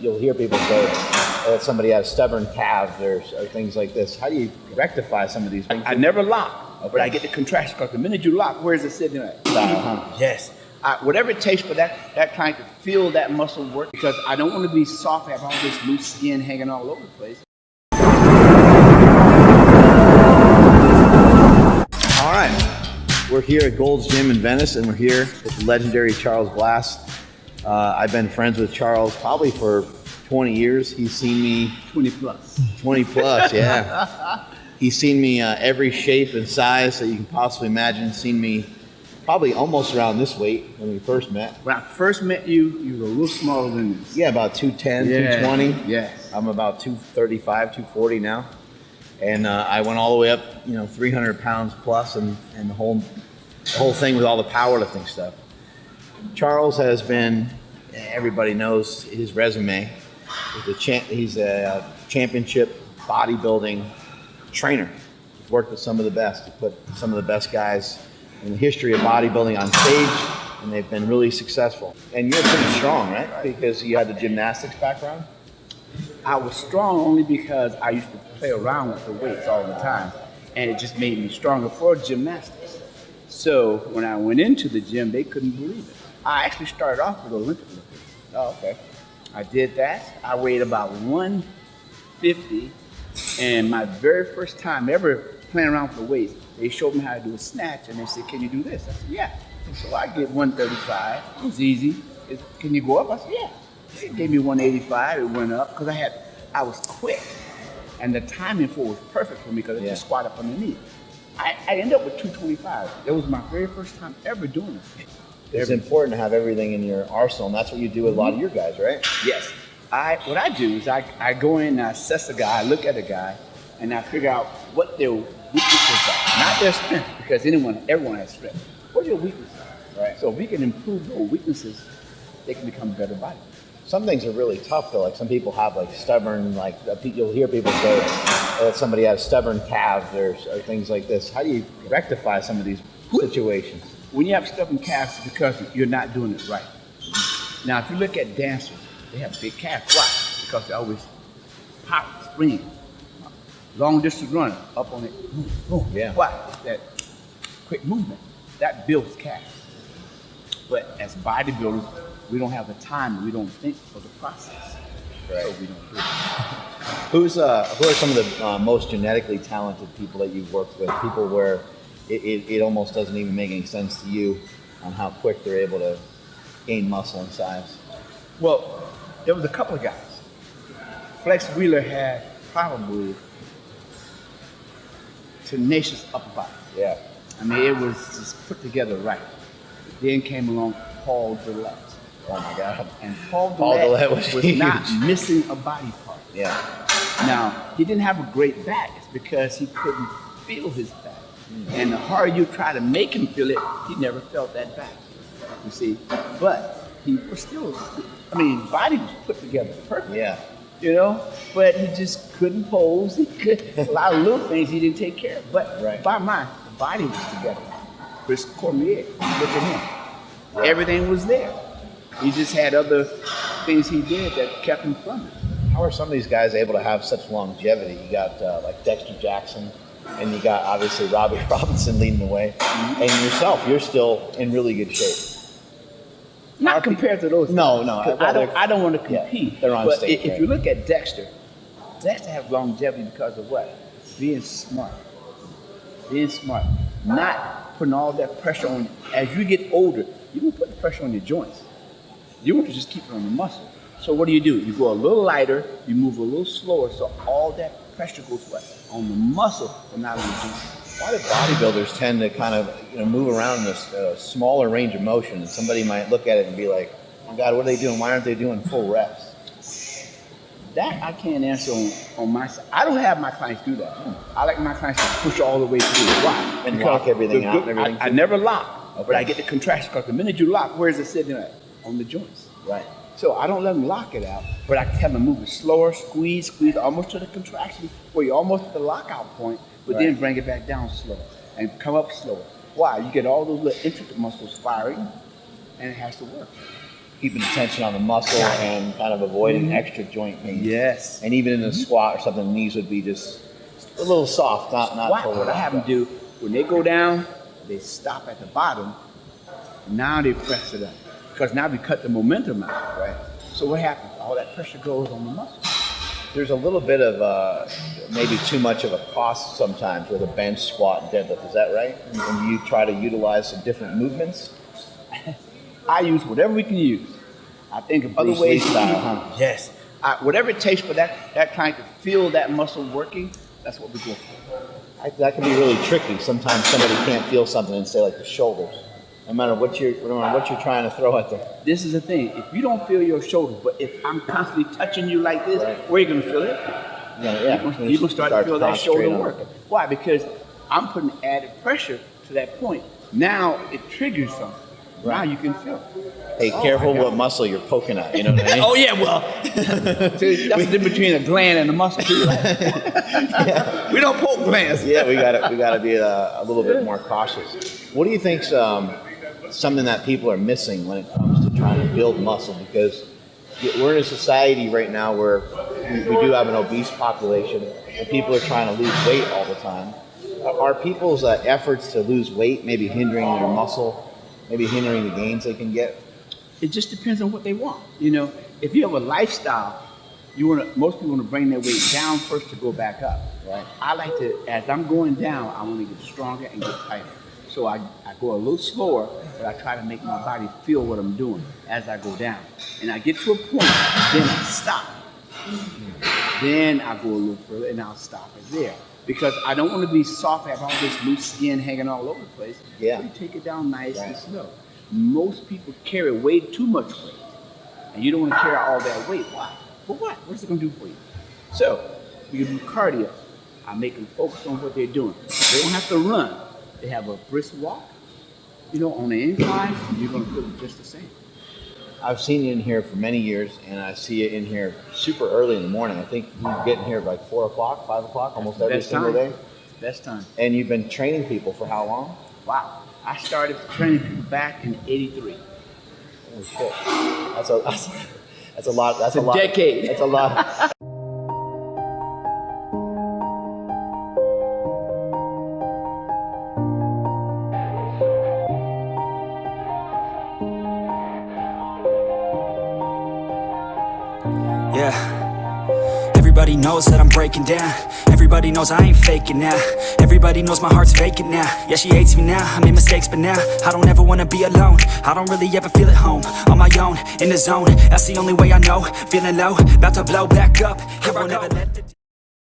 you'll hear people say, oh, somebody has stubborn calves or things like this. How do you rectify some of these things? I never lock, but I get the contraction because the minute you lock, where is it sitting at? Yes. Whatever it takes for that client to feel that muscle work, because I don't want to be soft, have all this loose skin hanging all over the place. All right, we're here at Gold's Gym in Venice, and we're here with the legendary Charles Glass. I've been friends with Charles probably for 20 years. He's seen me 20 plus. 20 plus, yeah. He's seen me every shape and size that you can possibly imagine. Seen me probably almost around this weight when we first met. When I first met you, you were a little smaller than this. Yeah, about 210, 220. Yes. I'm about 235, 240 now. And I went all the way up, 300 pounds plus, and the whole thing with all the powerlifting stuff. Charles has been, everybody knows his resume. He's a championship bodybuilding trainer. He's worked with some of the best. He put some of the best guys in the history of bodybuilding on stage, and they've been really successful. And you're pretty strong, right? Because you had the gymnastics background? I was strong only because I used to play around with the weights all the time, and it just made me stronger for gymnastics. So when I went into the gym, they couldn't believe it. I actually started off with Olympic lifting. Oh, okay. I did that. I weighed about 150, and my very first time ever playing around with the weights, they showed me how to do a snatch, and they said, "Can you do this?" I said, "Yeah." So I get 135. It was easy. Can you go up? I said, "Yeah." They gave me 185. It went up because I was quick, and the timing for it was perfect for me because I just squat up underneath. I ended up with 225. It was my very first time ever doing it. It's important to have everything in your arsenal, and that's what you do with a lot of your guys, right? Yes. What I do is I go in and I assess a guy, I look at a guy, and I figure out what their weaknesses are. Not their strength, because everyone has strength. What are your weaknesses? Right. So if we can improve those weaknesses, they can become better bodies. Some things are really tough, though. Like some people have stubborn, you'll hear people say, oh, somebody has stubborn calves or things like this. How do you rectify some of these situations? When you have stubborn calves, it's because you're not doing it right. Now, if you look at dancers, they have big calves. Why? Because they're always pop, spring, long distance runner, up on it, boom, boom. Yeah. Why? It's that quick movement. That builds calves. But as bodybuilders, we don't have the time, we don't think of the process. Right. So we don't do it. Who are some of the most genetically talented people that you've worked with? People where it almost doesn't even make any sense to you on how quick they're able to gain muscle and size? Well, there was a couple of guys. Flex Wheeler had probably tenacious upper body. Yeah. I mean, it was just put together right. Then came along Paul Gillette. Oh my God. And Paul Gillette was not missing a body part. Yeah. Now, he didn't have a great back. It's because he couldn't feel his back. And the harder you try to make him feel it, he never felt that back. You see? But he was still, body was put together perfect. Yeah. But he just couldn't pose. He could, a lot of little things he didn't take care of. But bottom line, the body was together. Chris Cormier, look at him. Yeah. Everything was there. He just had other things he did that kept him from it. How are some of these guys able to have such longevity? You got Dexter Jackson, and you got obviously Robbie Robinson leading the way. Mm-hmm. And yourself, you're still in really good shape. Not compared to those. No. I don't want to compete. Yeah, they're on stage. If you look at Dexter has longevity because of what? Being smart. Not putting all that pressure on you. As you get older, you can put the pressure on your joints. You want to just keep it on the muscle. So what do? You go a little lighter, you move a little slower, so all that pressure goes on the muscle, but not on the joints. Why do bodybuilders tend to kind of move around in this smaller range of motion? And somebody might look at it and be like, "Oh my God, what are they doing? Why aren't they doing full reps?" That I can't answer on my side. I don't have my clients do that. I like my clients to push all the way through. Why? And lock everything out and everything. I never lock, but I get the contraction because the minute you lock, where is it sitting at? On the joints. Right. So I don't let them lock it out, but I tell them move it slower, squeeze almost to the contraction where you're almost at the lockout point, but then bring it back down slow and come up slower. Why? You get all those little intricate muscles firing, and it has to work. keeping attention on the muscle and kind of avoiding extra joint pain. Yes. And even in a squat or something, the knees would be just a little soft, not totally. What I have them do, when they go down, they stop at the bottom. Now they press it up. Because now we cut the momentum out, right? So what happens? All that pressure goes on the muscle. There's a little bit of maybe too much of a cost sometimes with a bench, squat, and deadlift. Is that right? And you try to utilize some different movements? I use whatever we can use. I think of other Bruce Lee ways. style, huh? Yes. Whatever it takes for that client to feel that muscle working, that's what we go for. That can be really tricky. Sometimes somebody can't feel something and say like the shoulders. No matter what you're trying to throw at them. This is the thing. If you don't feel your shoulders, but if I'm constantly touching you like this, right. where are you going to feel it? Yeah. You're going to start to feel that shoulder on work. it. Why? Because I'm putting added pressure to that point. Now it triggers something. Now you can feel it. Hey, careful what muscle you're poking at. You know what I mean? Oh yeah, well, see, that's the difference between a gland and a muscle too. Right? Yeah. We don't poke glands. Yeah, we gotta be a little bit more cautious. What do you think's something that people are missing when it comes to trying to build muscle? Because we're in a society right now where we do have an obese population, and people are trying to lose weight all the time. Are people's efforts to lose weight maybe hindering their muscle, maybe hindering the gains they can get? It just depends on what they want. You know, if you have a lifestyle, most people want to bring their weight down first to go back up. Right. I like to, as I'm going down, I want to get stronger and get tighter. So I go a little slower, but I try to make my body feel what I'm doing as I go down. And I get to a point, then I stop. Then I go a little further and I'll stop it there. Because I don't want to be soft, have all this loose skin hanging all over the place. Yeah. You take it down nice and slow. Most people carry way too much weight. And you don't want to carry all that weight. Why? For what? What's it going to do for you? So, you do cardio. I make them focus on what they're doing. They don't have to run. They have a brisk walk. You know, on the incline, you're going to feel just the same. I've seen you in here for many years, and I see you in here super early in the morning. I think you get in here at like 4 o'clock, 5 o'clock, almost every single day. Best time. And you've been training people for how long? Wow. I started training people back in '83. Holy shit. That's a lot. That's a decade. That's a lot. Yeah. Everybody knows that I'm breaking down. Everybody knows I ain't faking now. Everybody knows my heart's vacant now. Yeah, she hates me now, I made mistakes but now I don't ever wanna be alone. I don't really ever feel at home. On my own, in the zone, that's the only way I know. Feeling low, about to blow back up. Here I go.